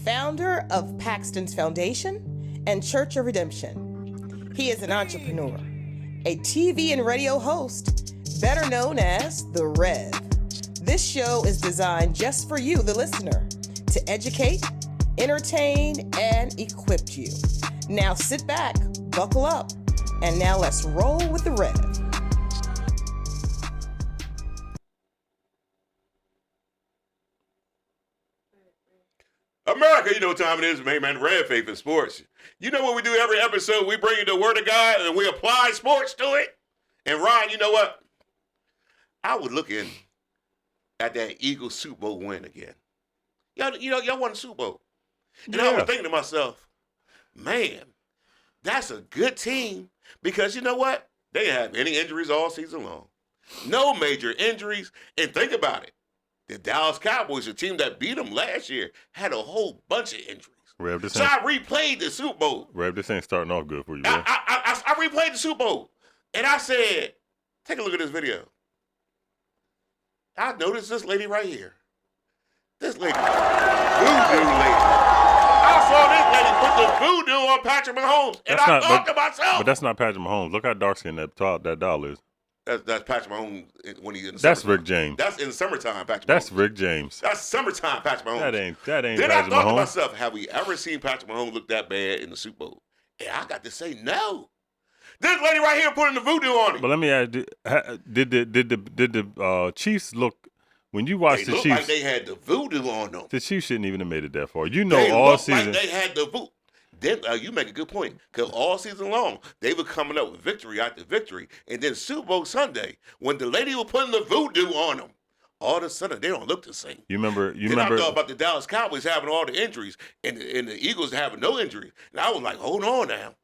founder of Paxton's Foundation and Church of Redemption. He is an entrepreneur, a TV and radio host, better known as The Rev. This show is designed just for you, the listener, to educate, entertain, and equip you. Now sit back, buckle up, and now let's roll with The Rev. America, you know what time it is, man, Red Faith in Sports. You know what we do every episode? We bring you the Word of God and we apply sports to it. And Ryan, you know what? I was looking at that Eagles Super Bowl win again. Y'all won the Super Bowl. And I was thinking to myself, man, that's a good team because you know what? They didn't have any injuries all season long. No major injuries. And think about it. The Dallas Cowboys, the team that beat them last year, had a whole bunch of injuries. So I replayed the Super Bowl. Rev, this ain't starting off good for you, man. I replayed the Super Bowl, and I said, take a look at this video. I noticed this lady right here. This lady, voodoo lady. I saw this lady put the voodoo on Patrick Mahomes, and I thought to myself. But that's not Patrick Mahomes. Look how dark-skinned that doll is. That's Patrick Mahomes when he's in the That's summertime. Rick James. That's in the summertime, Patrick Mahomes. That's Rick James. That's summertime, Patrick Mahomes. That ain't then Patrick Mahomes. I thought to myself, have we ever seen Patrick Mahomes look that bad in the Super Bowl? And I got to say no. This lady right here putting the voodoo on him. But let me ask, did the Chiefs look, when you watched the Chiefs? They looked like they had the voodoo on them. The Chiefs shouldn't even have made it that far. You know, they all season. Like they had the voodoo. Then you make a good point because all season long they were coming up with victory after victory, and then Super Bowl Sunday when the lady was putting the voodoo on them, all of a sudden they don't look the same. You remember? I thought about the Dallas Cowboys having all the injuries and the Eagles having no injuries, and I was like, hold on now,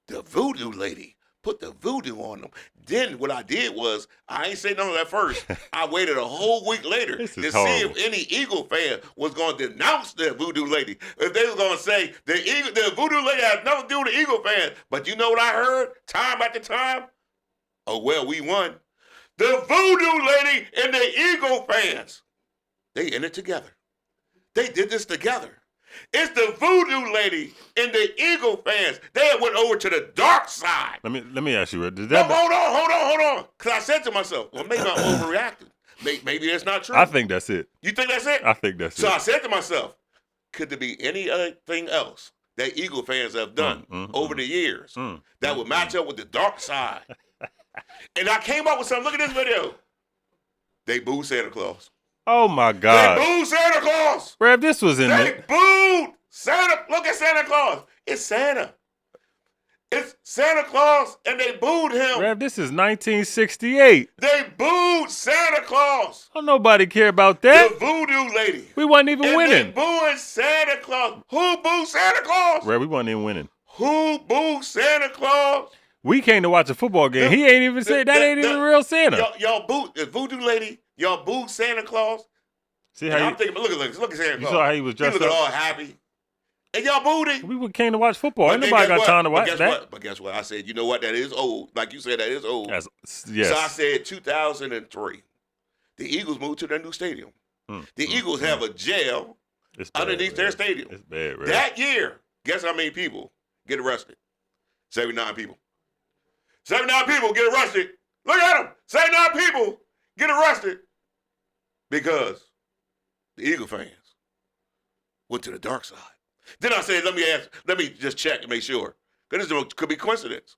the voodoo lady put the voodoo on them. Then what I did was, I ain't say none of that first. I waited a whole week later to see if any Eagle fan was going to denounce the voodoo lady. If they were going to say, the voodoo lady has nothing to do with the Eagle fans. But you know what I heard time after time? Oh, well, we won. The voodoo lady and the Eagle fans, they in it together. They did this together. It's the voodoo lady and the Eagle fans. They went over to the dark side. Let me ask you, hold on. Because I said to myself, well, maybe I'm overreacting. Maybe that's not true. I think that's it. You think that's it? I think that's it. So I said to myself, could there be any other thing else that Eagle fans have done over the years that would match up with the dark side? And I came up with something. Look at this video. They booed Santa Claus. Oh, my God. They booed Santa Claus. Rev, this was in They booed Santa. Look at Santa Claus. It's Santa. It's Santa Claus, and they booed him. Rev, this is 1968. They booed Santa Claus. Don't nobody care about that. The voodoo lady. We wasn't even winning. They booed Santa Claus. Who booed Santa Claus? Rev, we wasn't even winning. Who booed Santa Claus? We came to watch a football game. He ain't even said that ain't even real Santa. Y'all booed the voodoo lady. Y'all booed Santa Claus. See how I'm thinking, look at Santa Claus. You saw how he was dressed up. He looked all happy. And y'all booed him. We came to watch football. Ain't nobody got time to watch that. But guess what? I said, you know what? That is old. Like you said, that is old. Yes. So I said 2003. The Eagles moved to their new stadium. The Eagles have a jail underneath their stadium. It's bad, right? That year, guess how many people get arrested? 79 people. 79 people get arrested. Look at them. 79 people get arrested because the Eagle fans went to the dark side. Then I said, let me just check and make sure. Because this could be coincidence.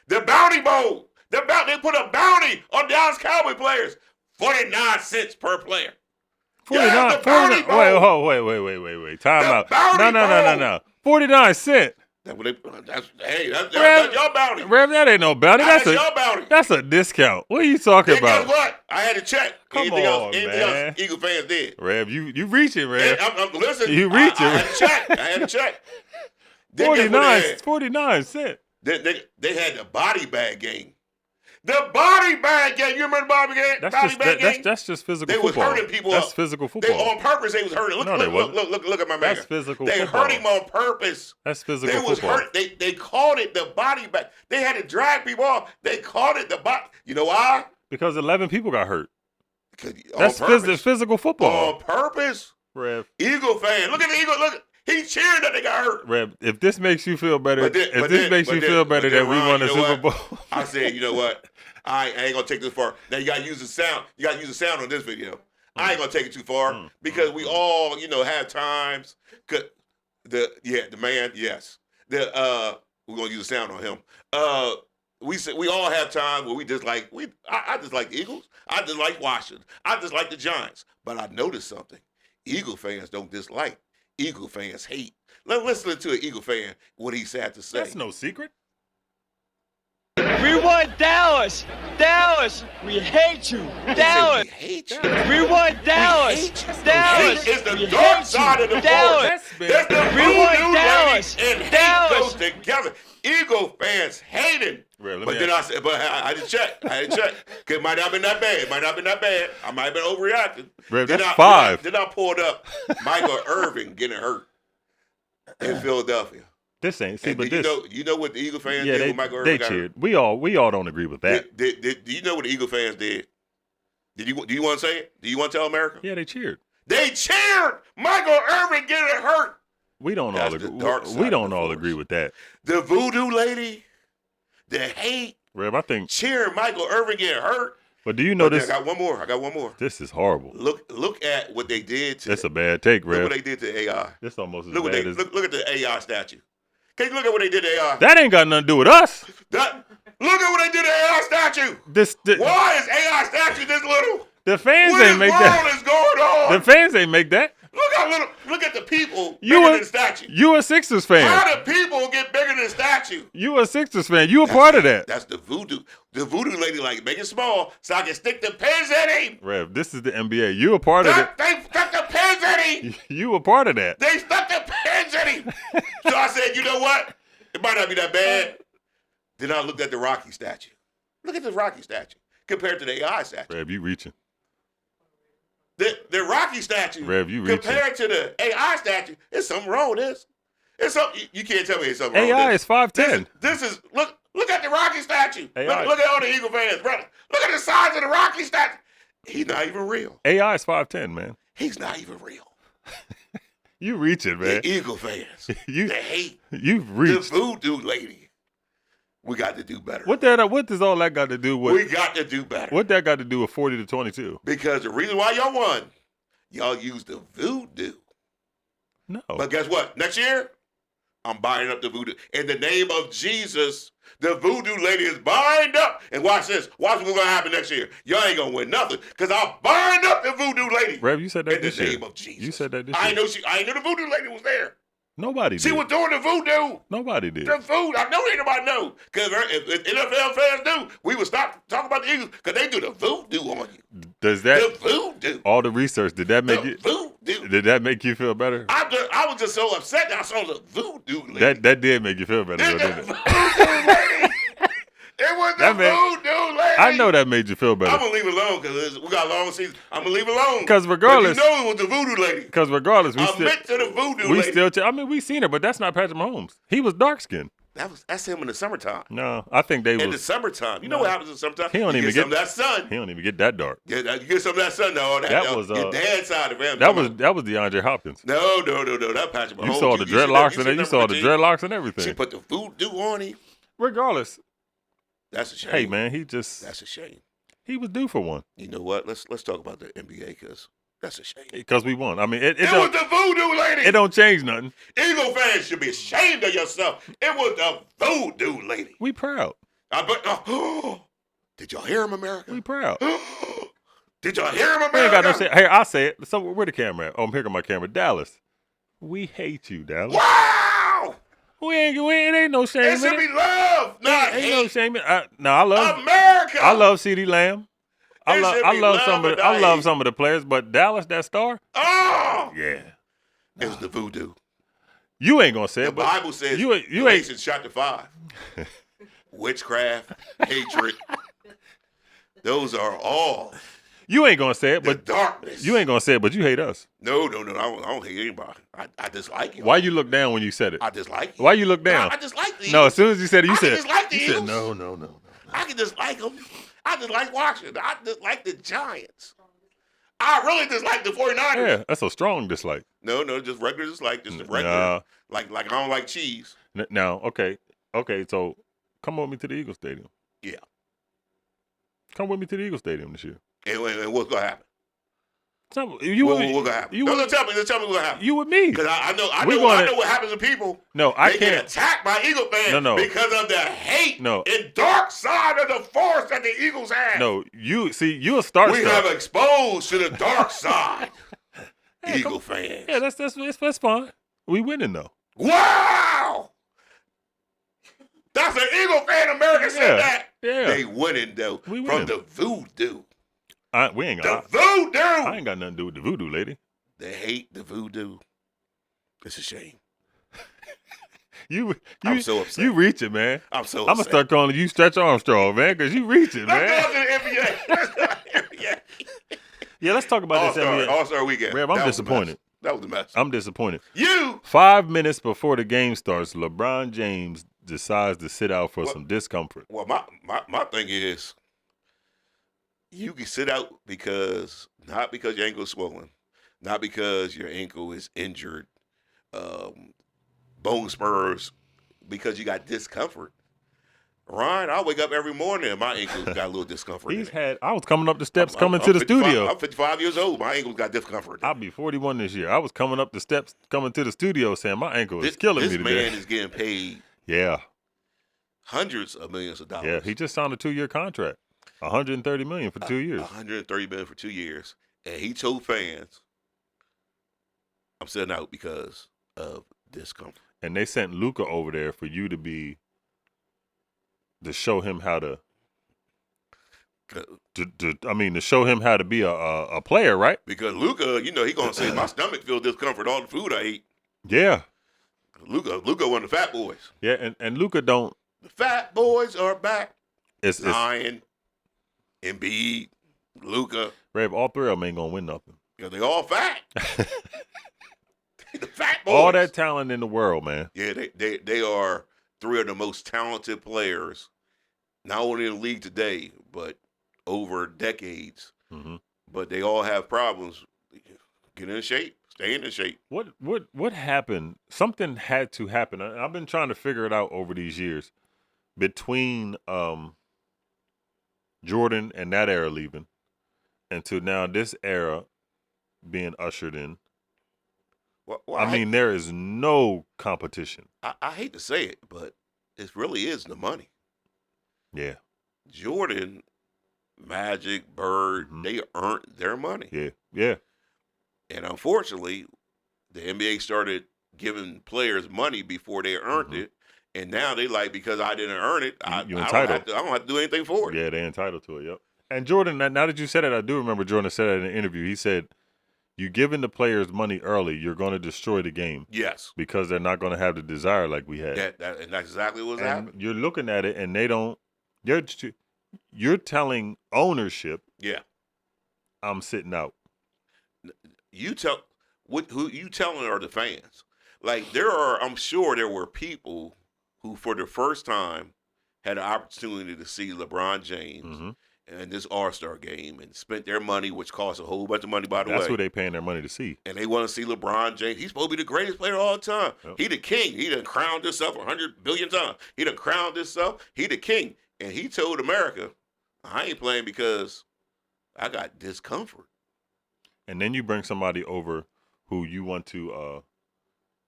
The Bounty Bowl. They put a bounty on Dallas Cowboy players. 49 cents per player. 49. Wait. Time out. No. 49 cents. That's your bounty. Rev, that ain't no bounty. That's your bounty. That's a discount. What are you talking about? Guess what? I had to check. Anything else Eagle fans did. Rev, you reaching, Rev. Listen, you reaching. I had to check. 49 cents. They had the body bag game. The body bag game. You remember the body bag game? That's just physical football. They was hurting people That's physical football. On purpose, they was hurting. Look at my man. That's physical football. They hurt him on purpose. That's physical football. They called it the body bag. They had to drag people off. They called it the body. You know why? Because 11 people got hurt. That's physical football. On purpose. Rev, Eagle fan. Look at the Eagle. Look, he cheering that they got hurt. Rev, if this makes you feel better, But then, we Ron, won you a know Super what? Bowl. I said, you know what? I ain't gonna take this far. Now you gotta use the sound. You gotta use the sound on this video. I ain't gonna take it too far because we all, have times. The man, yes. We're gonna use the sound on him. We all have times where we just like I just like the Eagles. I just like Washington. I just like the Giants. But I noticed something. Eagle fans don't dislike. Eagle fans hate. Let's listen to an Eagle fan what he had to say. That's no secret. We want Dallas. Dallas, we hate you. Dallas, We hate you. we want Dallas. Dallas, Hate is the we dark hate side you. of the Dallas, force. That's the We want voodoo Dallas. lady, and hate Dallas. goes together. Eagle fans hate him. Rev, let But me then ask I said, but I had to check. Cause it might not have been that bad. It might not have been that bad. I might have been overreacting. Rev, Then that's I- 5. Then I pulled up Michael Irvin getting hurt in Philadelphia. This ain't. See, And but do this. you know what the Eagle fans Yeah, did when Michael they Irvin got cheered. hurt? We all don't agree with that. Do you know what the Eagle fans did? Do you want to say it? Do you want to tell America? Yeah, they cheered. They cheered Michael Irvin getting hurt. We don't That's all the agree. dark side We of don't the all force. agree with that. The voodoo lady, the hate, Rev, I think. cheering Michael Irvin getting hurt. But do you know But then this? I got one more. This is horrible. Look at what they did to. That's a bad take, Look Rev. what they did to AI. This almost as Look bad as. look at the AI statue. Can you look at what they did to AI? That ain't got nothing to do with us. Look at what they did to AI statue. Why is AI statue this little? The fans What in ain't the make world that. is going on? The fans ain't make that. Look how little. Look at the people You bigger a- than the statue. You a Sixers fan. How do people get bigger than the statue? You a Sixers fan. You a part of that. That's the voodoo. The voodoo lady like make it small so I can stick the pins in him. Rev, this is the NBA. You a part of it. They stuck the pins in him. You a part of that. They stuck the pins in him. So I said, you know what? It might not be that bad. Then I looked at the Rocky statue. Look at the Rocky statue compared to the AI statue. Rev, you reaching. The Rocky statue Rev, you reaching. compared to the AI statue, there's something wrong with this. It's something you can't tell me it's something wrong AI with is 5'10". This is look at the Rocky statue. AI. Look at all the Eagle fans, brother. Look at the size of the Rocky statue. He's not even real. AI is 5'10", man. He's not even real. You reaching, man. The Eagle fans, You the hate, you've the reached. voodoo lady. We got to do better. What does all that got to do We with? got to do better. What that got to do with 40-22? Because the reason why y'all won, y'all used the voodoo. No. But guess what? Next year, I'm buying up the voodoo. In the name of Jesus, the voodoo lady is buying up. And watch this. Watch what's going to happen next year. Y'all ain't going to win nothing because I'll bind up the voodoo lady. Rev, you said that in the this year. name of Jesus. You said that this I year. know the voodoo lady was there. Nobody She did. was doing the voodoo. Nobody did. The food. I know anybody know. Because if NFL fans do, we would stop talking about the Eagles because they do the voodoo on you. Does that The voodoo. all the research? Did that make The you? voodoo. Did that make you feel better? I was just so upset that I saw the voodoo lady. That did make you feel better, It though, didn't it? was the That man- voodoo lady. I know that made you feel I'm better. gonna leave it alone because we got a long season. I'm gonna leave it alone. 'Cause regardless- But you know it was the voodoo lady. Because regardless, we I still meant to the voodoo lady. I mean, we seen her, but that's not Patrick Mahomes. He was dark skinned. That's him in the summertime. No, I think they In the was. summertime, you know what happens in the summertime? He don't you even get some get- of that sun. He don't even get that dark. Yeah, you get some of that sun. No, That was, your dad's side of him. That was DeAndre Hopkins. No. That Patrick Mahomes. You saw the see that- dreadlocks see and that you saw the number 15? dreadlocks and She everything. put the voodoo on him. Regardless, That's a shame. hey man, he just That's a shame. he was due for one You know what? Let's talk about the NBA because that's a shame. because we won. I mean, it It was don't the voodoo lady. it don't change nothing. Eagle fans should be ashamed of yourself. It was the voodoo lady. We proud. Did y'all hear him, America? We proud. Did y'all hear him, America? We ain't got no say. Hey, I say it. So where the camera at? Oh, here got my camera. Dallas. We hate you, Dallas. Wow! It ain't no shame It in should it. be love, not Ain't no hate. shame in it. I love America. I love CeeDee Lamb. I It love should I be love love some of and the, I not love hate. some of the players, but Dallas, that star, Oh, yeah. it was the voodoo. You ain't gonna say The it, but Bible says you ain't- Galatians chapter 5. Witchcraft, hatred. Those are all you ain't gonna say it, the but darkness. you ain't gonna say it, but you hate us. No. I don't hate anybody. I dislike you. Why you look down when you said it? I dislike you. Why you look down? I dislike the No, Eagles. as soon as you said it, you I said dislike the you said Eagles. no. I can dislike them. I just like Washington. I just like the Giants. I really dislike the 49ers. Yeah, that's a strong dislike. No, just regular dislike. Just regular. Nah. Like I don't like cheese. Now, okay, so come with me to the Eagle Stadium. Yeah. Come with me to the Eagle Stadium this year. And what's going to happen? What's What's going to happen? Tell me what's going to happen. You with me. Because I know what happens to people. No, I they can't. Get attacked by Eagle fans No. because of the hate No. and dark side of the force that the Eagles have. No, you a star. We have exposed to the dark side. Eagle fans. Yeah, that's fine. We winning though. Wow! That's an Eagle fan. America said that. Yeah. They winning though We from winning. the voodoo. We ain't The got. voodoo. I ain't got nothing to do with the voodoo lady. They hate the voodoo. It's a shame. I'm so upset. You reach it, man. I'm so upset. I'm gonna start calling you Stretch Armstrong, man, because you reach it, Let's man. go to the NBA. Yeah, let's talk about this NBA. All-Star weekend. Rev, I'm That was disappointed. That was the mess. I'm disappointed. You 5 minutes before the game starts, LeBron James decides to sit out for some discomfort. Well, my thing is, you can sit out not because your ankle's swollen, not because your ankle is injured, bone spurs, because you got discomfort. Ryan, I wake up every morning and my ankle's got a little discomfort. I was coming up the steps coming to the studio. I'm 55 years old. My ankle's got discomfort. I'll be 41 this year. I was coming up the steps coming to the studio saying my ankle is killing me today. This man is getting paid Yeah. hundreds of millions of dollars. Yeah, he just signed a 2-year contract. $130 million for 2 years. $130 million for 2 years. And he told fans, I'm sitting out because of discomfort. And they sent Luka over there for you to show him how to show him how to be a player, right? Because Luka, he gonna say my stomach feels discomfort all the food I ate. Yeah. Luka one of the fat boys. Yeah, and Luka don't. The fat boys are back. It's Zion, Embiid, Luka. Rev, all three of them ain't gonna win nothing. Because they all fat. The fat boys. All that talent in the world, man. Yeah, they are three of the most talented players, not only in the league today, but over decades. Mm-hmm. But they all have problems getting in shape, staying in shape. What happened? Something had to happen. I've been trying to figure it out over these years between Jordan and that era leaving, and to now this era being ushered in. Well, I mean, there is no competition. I hate to say it, but it really is the money. Yeah. Jordan, Magic, Bird, they earned their money. Yeah. Yeah. And unfortunately, the NBA started giving players money before they earned it. And now they like, because I didn't earn it, I don't have to do anything for it. Yeah, they're entitled to it, yep. And Jordan, now that you said it, I do remember Jordan said it in an interview. He said, you giving the players money early, you're going to destroy the game. Yes. Because they're not going to have the desire like we had. And that's exactly what's happening. You're looking at it, and they don't. You're telling ownership, yeah, I'm sitting out. Who you telling are the fans. Like I'm sure there were people who for the first time had an opportunity to see LeBron James in this All-Star game and spent their money, which costs a whole bunch of money, by the way. That's who they paying their money to see. And they want to see LeBron James. He's supposed to be the greatest player of all time. Yep. He the king. He done crowned himself 100 billion times. He done crowned himself. He the king. And he told America, I ain't playing because I got discomfort. And then you bring somebody over who you want to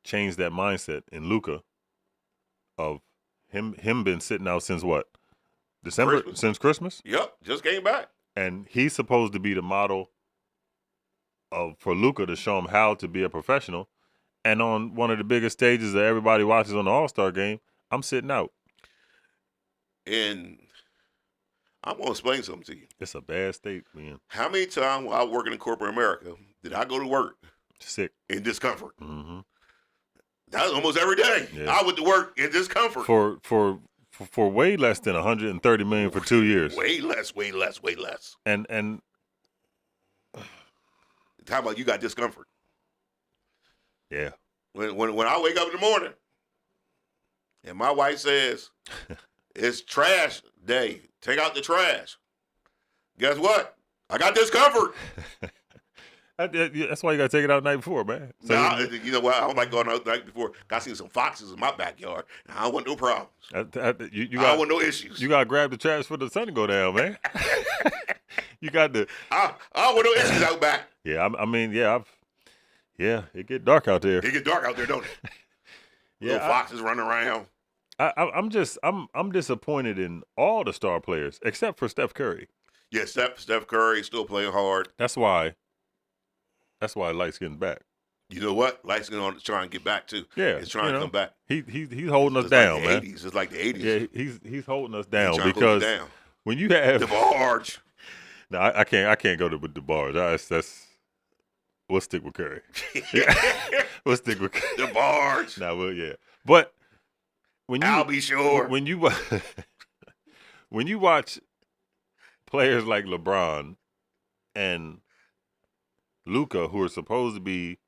change that mindset in Luka of him been sitting out since what? December? Christmas. Since Christmas? Yep, just came back. And he's supposed to be the model for Luka to show him how to be a professional. And on one of the biggest stages that everybody watches on the All-Star game, I'm sitting out. And I'm going to explain something to you. It's a bad state, man. How many times while working in corporate America did I go to work Sick. in discomfort? Mm-hmm. That was almost every day. Yeah. I went to work in discomfort. For way less than $130 million for 2 years. Way less. And How about you got discomfort? yeah. When I wake up in the morning and my wife says, it's trash day, take out the trash. Guess what? I got discomfort. That's why you got to take it out the night before, man. So Nah, you know what? I don't like going out the night before. I seen some foxes in my backyard. I don't want no problems. you I don't got want no issues. you got to grab the trash for the sun to go down, man. You got to. I don't want no issues out back. Yeah, I mean, it get dark out there. It get dark out there, don't it? Little foxes running around. I'm disappointed in all the star players except for Steph Curry. Yeah, Steph Curry still playing hard. That's why Light's getting back. You know what? Light's going to try and get back too. Yeah, it's trying to come back. He's holding us It's down, like the man. 80s. It's like the 80s. Yeah, he's holding us down He's trying to because hold you down. when you have The barge. no, I can't go to the bars. That's we'll stick with Curry. We'll stick with Curry. The barge. Yeah. But when you I'll be sure. when you when you watch players like LeBron and Luka, who are supposed to be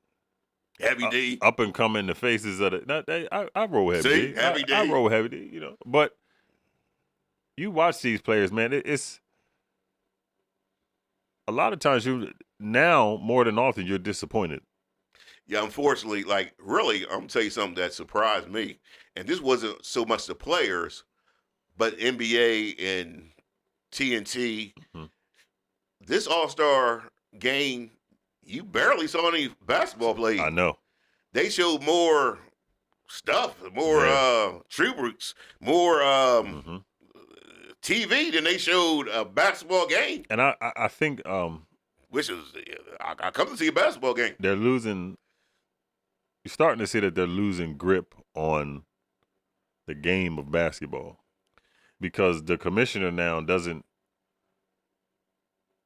Heavy D. up and coming, the faces of I roll heavy. See? D. Heavy D. I roll heavy, D, you know. But you watch these players, man. It's a lot of times now more than often you're disappointed. Yeah, unfortunately, like really, I'm gonna tell you something that surprised me. And this wasn't so much the players, but NBA and TNT. Mm-hmm. This All-Star game, you barely saw any basketball played. I know. They showed more stuff, more tributes, more Mm-hmm. TV than they showed a basketball game. And I think Which is, I come to see a basketball game. they're losing. You're starting to see that they're losing grip on the game of basketball because the commissioner now doesn't.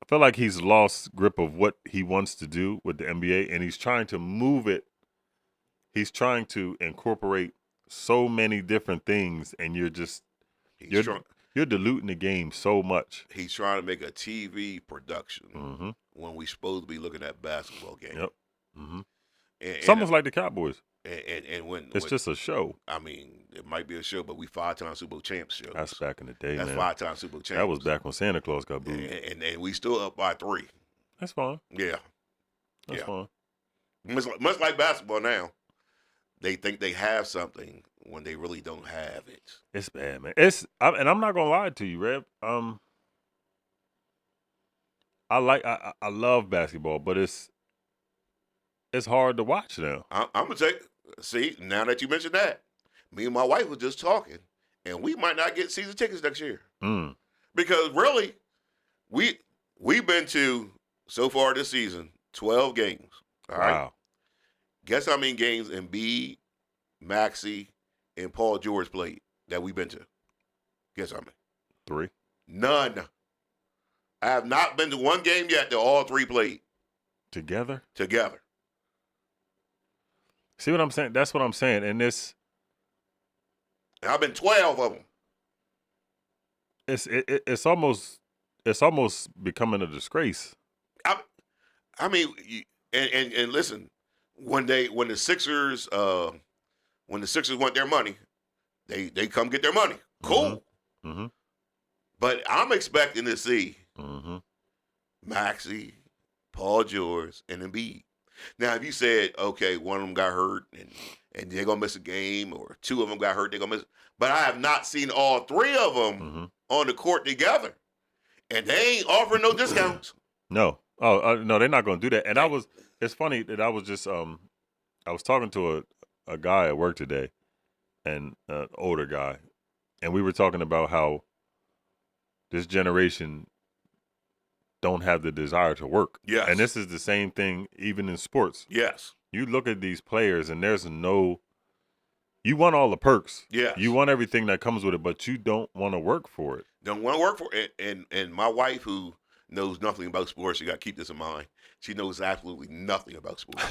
I feel like he's lost grip of what he wants to do with the NBA, and he's trying to move it. He's trying to incorporate so many different things, and you're diluting the game so much. He's trying to make a TV production Mm-hmm. when we supposed to be looking at basketball games. Yep. Mm-hmm. And, It's almost like the Cowboys. and when It's just a show. I mean, it might be a show, but we 5-time Super Bowl champs shows. That's back in the day, That's man. 5-time Super Bowl champs. That was back when Santa Claus got booed. And we still up by 3. That's fine. Yeah, That's Yeah. fine. much like basketball now. They think they have something when they really don't have it. It's bad, man. And I'm not gonna lie to you, Rev. I love basketball, but it's hard to watch now. I'm gonna see now that you mentioned that, me and my wife was just talking, and we might not get season tickets next year Mm. because really, we've been to so far this season 12 games. All right, Wow. guess how many games Embiid, Maxey, and Paul George played that we've been to? Guess how many? 3. None. I have not been to one game yet that all 3 played Together? together. See what I'm saying? That's what I'm saying. And And I've been 12 of them. it's almost becoming a disgrace. I mean, and listen, when the Sixers want their money, they come get their money. Cool. Mm-hmm. But I'm expecting to see Mm-hmm. Maxey, Paul George, and Embiid. Now, if you said, okay, one of them got hurt and they're gonna miss a game, or 2 of them got hurt, they're gonna miss. But I have not seen all 3 of them Mm-hmm. on the court together, and they ain't offering no discounts. No. No, they're not going to do that. And it's funny that I was just, I was talking to a guy at work today, and an older guy, and we were talking about how this generation don't have the desire to work. Yes. And this is the same thing even in sports. Yes. You look at these players, and you want all the perks. Yes. You want everything that comes with it, but you don't want to work for it. Don't want to work for it. And my wife, who knows nothing about sports, you got to keep this in mind. She knows absolutely nothing about sports.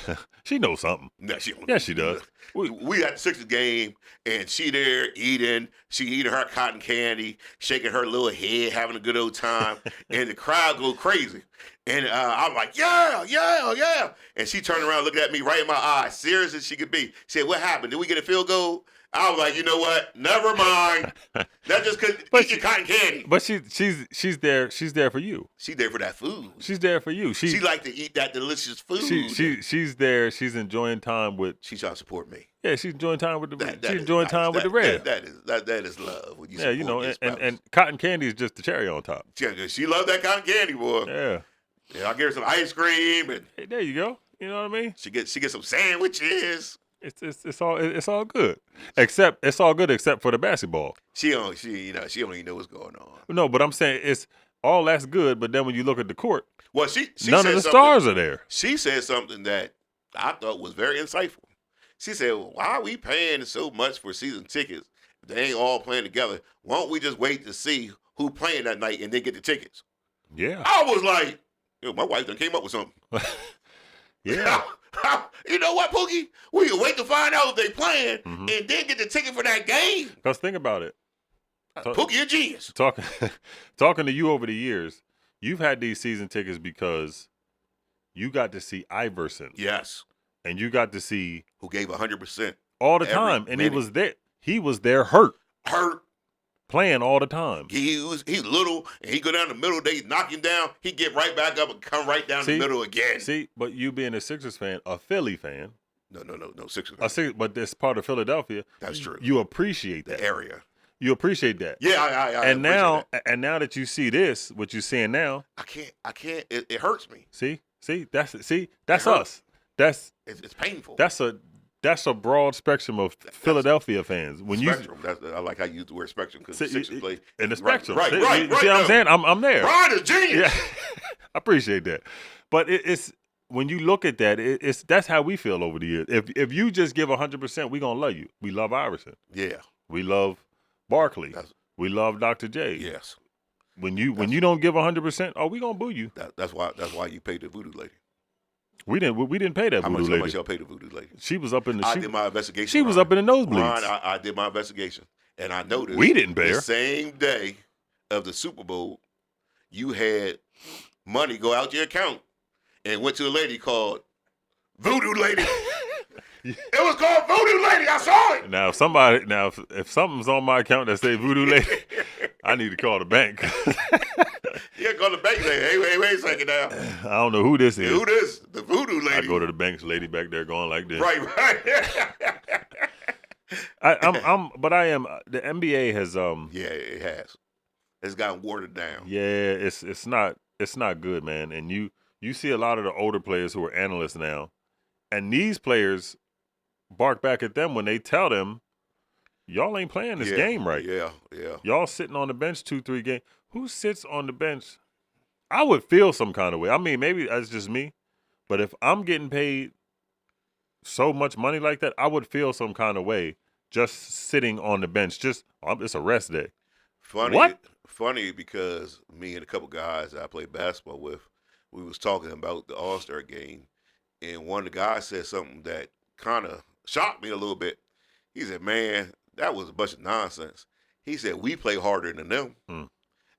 She knows something. No, she don't. Yes, she does. We at the Sixers game, and she there eating. She eating her cotton candy, shaking her little head, having a good old time, and the crowd go crazy. And I'm like, yeah, yeah, yeah. And she turned around, looking at me right in my eyes, serious as she could be. She said, "What happened? Did we get a field goal?" I was like, you know what? Never mind. That just could But eat your cotton candy. But she's there for you. She there for that food. She's there for you. She like to eat that delicious food. She's there. She's enjoying time with. She's trying to support me. Yeah, she's enjoying time with the. That she's is enjoying nice. time with the Rev. That is love. When you Yeah, you know, support your spouse. and cotton candy is just the cherry on top. She loved that cotton candy, boy. Yeah. Yeah, I give her some ice cream, and Hey, there you go. You know what I mean? she gets some sandwiches. It's all good. It's all good except for the basketball. She don't even know what's going on. No, but I'm saying it's all that's good, but then when you look at the court, Well, she none said of the something- stars are there. She said something that I thought was very insightful. She said, well, why are we paying so much for season tickets if they ain't all playing together? Why don't we just wait to see who playing that night and then get the tickets? Yeah. I was like, yo, my wife done came up with something. Yeah. You know what, Pookie? We can wait to find out if they playing Mhm. and then get the ticket for that game. Because think about it. Pookie a genius. Talking to you over the years, you've had these season tickets because you got to see Iverson Yes. and you got to see Who gave 100%. all the Every time, and minute. he was there. He was there hurt, Hurt. playing all the time. He little, and he go down the middle, they knock him down, he get right back up and come right down See? the middle again. See, but you being a Sixers fan, a Philly fan, No, Sixers. but this part of Philadelphia, That's true. you appreciate The that. area. You appreciate that. Yeah, I And now, appreciate now that you see this, what you're seeing now, that. I can't. It hurts me. that's hurt. us. It's painful. That's a broad spectrum of Philadelphia fans. When Spectrum. I like how you use the word spectrum because See, Sixers play in the spectrum, Right. See what I'm no. saying? I'm there. Ron is genius. Yeah, I appreciate that. But it's when you look at that, that's how we feel over the years. If you just give 100%, we gonna love you. We love Iverson. Yeah. We love Barkley. That's- We love Dr. J. Yes. When you don't give 100%, we gonna boo you. That's why you paid the voodoo lady. We didn't pay that How voodoo much lady. y'all pay the voodoo lady? She was up in the. I did my investigation. She was Ron. up in the nosebleeds. Ron, I did my investigation, and I noticed We didn't pay the her. same day of the Super Bowl, you had money go out your account and went to a lady called Voodoo Lady. It was called Voodoo Lady. I saw it. Now, if something's on my account that say voodoo lady, I need to call the bank. Yeah, go to the bank and say, hey, wait a second now. I don't know who this is. Who this? The Voodoo Lady. I go to the bank's lady back there going like this. Right. But I am. The NBA has. Yeah, it has. It's gotten watered down. Yeah, it's not good, man. And you see a lot of the older players who are analysts now, and these players bark back at them when they tell them, y'all ain't playing this game right. Yeah. Y'all sitting on the bench 2-3 games. Who sits on the bench? I would feel some kind of way. I mean, maybe that's just me, but if I'm getting paid so much money like that, I would feel some kind of way just sitting on the bench. It's a rest day. Funny because me and a couple guys I played basketball with, we was talking about the All-Star game, and one of the guys said something that kind of shocked me a little bit. He said, man, that was a bunch of nonsense. He said, we play harder than them. Hmm.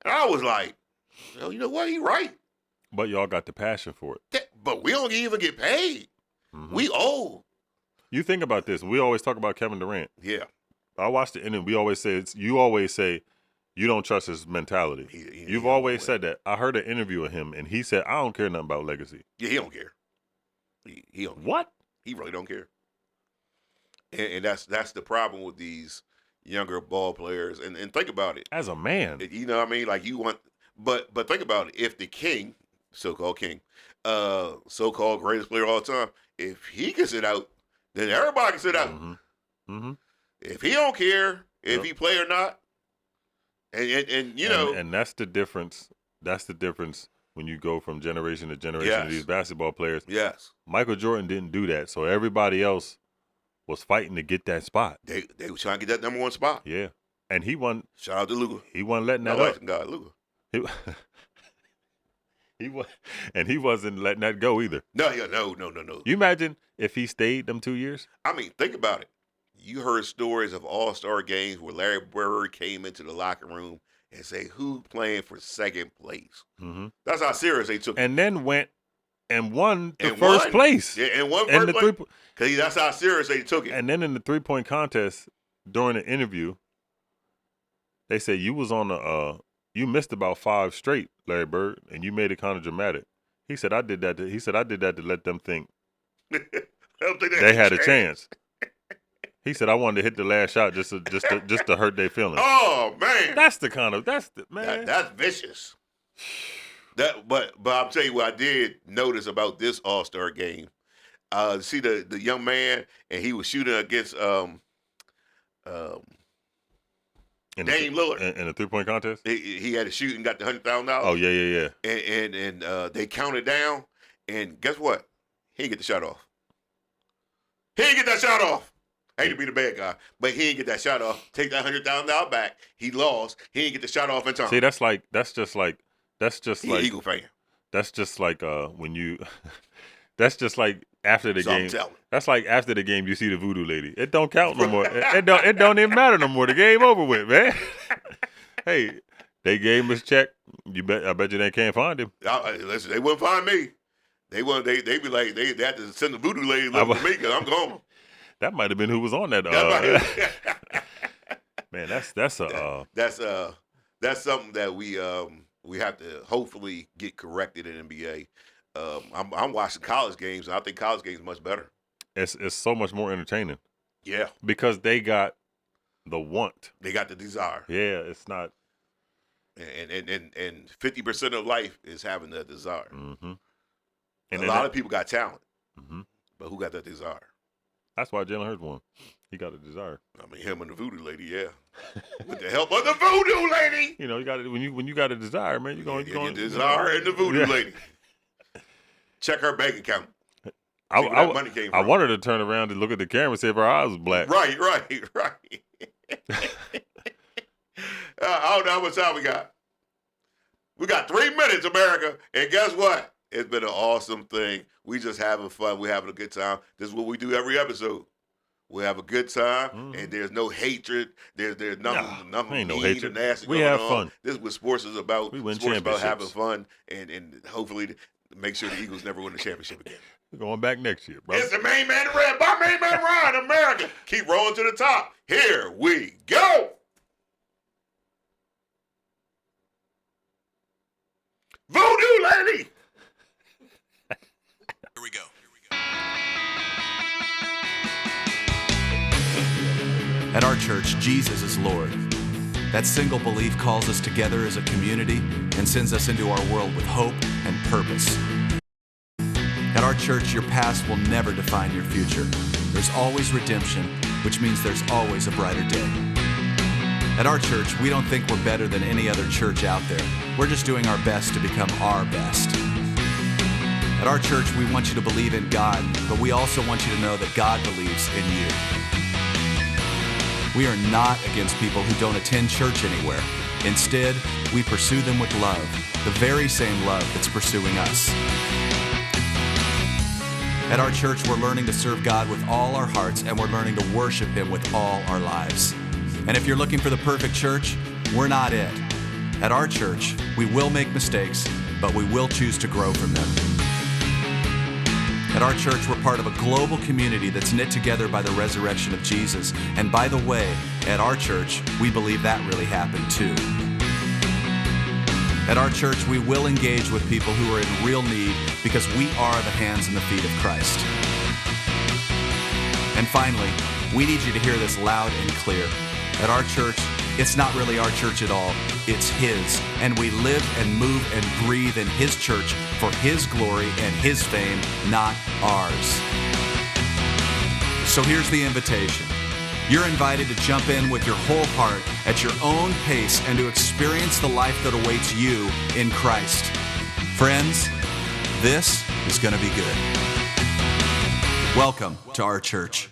And I was like, you know what? He right. But y'all got the passion for it. But we don't even get paid. Mhm. We owe. You think about this. We always talk about Kevin Durant. Yeah. I watched the interview. You always say you don't trust his mentality. You've always said that. I heard an interview of him, and he said, I don't care nothing about legacy. Yeah, he don't care. He don't. What? He really don't care. And that's the problem with these younger ball players. And think about it. As a man. You know what I mean? Like you want, but think about it. If the king, so-called king, so-called greatest player of all time, if he can sit out, then everybody can sit out. Mm-hmm. Mm-hmm. If he don't care if Yep. he play or not, and you know, and that's the difference. That's the difference when you go from generation to generation Yes. of these basketball players. yes, Michael Jordan didn't do that, so everybody else was fighting to get that spot. they were trying to get that number one spot. Yeah, and he wasn't Shout out to Luka. He wasn't letting that I up. like God, Luka. He, he wasn't letting that go either. No. You imagine if he stayed them 2 years? I mean, think about it. You heard stories of All-Star games where Larry Bird came into the locker room and say, "Who playing for second place?" Mm-hmm. That's how serious they took it. And then went and won the And first won. place. Yeah, and one And first the place. three, Because that's how serious they took it. and then in the 3-point contest, during the interview, they said you was on you missed about 5 straight, Larry Bird, and you made it kind of dramatic. He said I did that. I did that to let them think I don't think they had a chance. He said I wanted to hit the last shot just to hurt their feelings. Oh man, That's the man. that's vicious. But I'll tell you what I did notice about this All-Star game. See the young man, and he was shooting against Dame Lillard. In a 3-point contest. He had to shoot and got the $100,000. Oh yeah. And they counted down, and guess what? He didn't get the shot off. He didn't get that shot off. I hate to be the bad guy, but he didn't get that shot off. Take that $100,000 back. He lost. He didn't get the shot off in time. See, that's just like He's an Eagle fan. That's just like when you. That's just like after the game. That's like after the game you see the voodoo lady. It don't count no more. It don't even matter no more. The game over with, man. Hey, they gave him his check. I bet you they can't find him. Listen, they wouldn't find me. They be like they had to send the voodoo lady looking for me because I'm gone. That might have been who was on that. Man, that's something that we have to hopefully get corrected in NBA. I'm watching college games, and I think college games are much better. It's so much more entertaining. Yeah, because they got the want. They got the desire. Yeah, it's not. And 50% of life is having that desire. Mm-hmm. And a lot of people got talent, mm-hmm. but who got that desire? That's why Jalen Hurts won. He got a desire. I mean, him and the voodoo lady, yeah. With the help of the voodoo lady. You know, you got it when you got a desire, man. You're going your desire and the voodoo lady. Check her bank account. Money came from. I wanted to turn around and look at the camera and see if her eyes was black. Right. I don't know how much time we got. We got 3 minutes, America. And guess what? It's been an awesome thing. We just having fun. We're having a good time. This is what we do every episode. We have a good time, and there's no hatred. There's nothing ain't no mean hatred. and nasty We going have on. fun. This is what sports is about. We win sports about having championships. fun, and hopefully make sure the Eagles never win the championship again. We're going back next year, bro. It's the main man Red by main man Ryan, America. Keep rolling to the top. Here we go. Voodoo lady. Here we go. At our church, Jesus is Lord. That single belief calls us together as a community and sends us into our world with hope and purpose. At our church, your past will never define your future. There's always redemption, which means there's always a brighter day. At our church, we don't think we're better than any other church out there. We're just doing our best to become our best. At our church, we want you to believe in God, but we also want you to know that God believes in you. We are not against people who don't attend church anywhere. Instead, we pursue them with love, the very same love that's pursuing us. At our church, we're learning to serve God with all our hearts, and we're learning to worship Him with all our lives. And if you're looking for the perfect church, we're not it. At our church, we will make mistakes, but we will choose to grow from them. At our church, we're part of a global community that's knit together by the resurrection of Jesus. And by the way, at our church, we believe that really happened too. At our church, we will engage with people who are in real need because we are the hands and the feet of Christ. And finally, we need you to hear this loud and clear. At our church, it's not really our church at all. It's His. And we live and move and breathe in His church for His glory and His fame, not ours. So here's the invitation. You're invited to jump in with your whole heart at your own pace and to experience the life that awaits you in Christ. Friends, this is going to be good. Welcome to our church.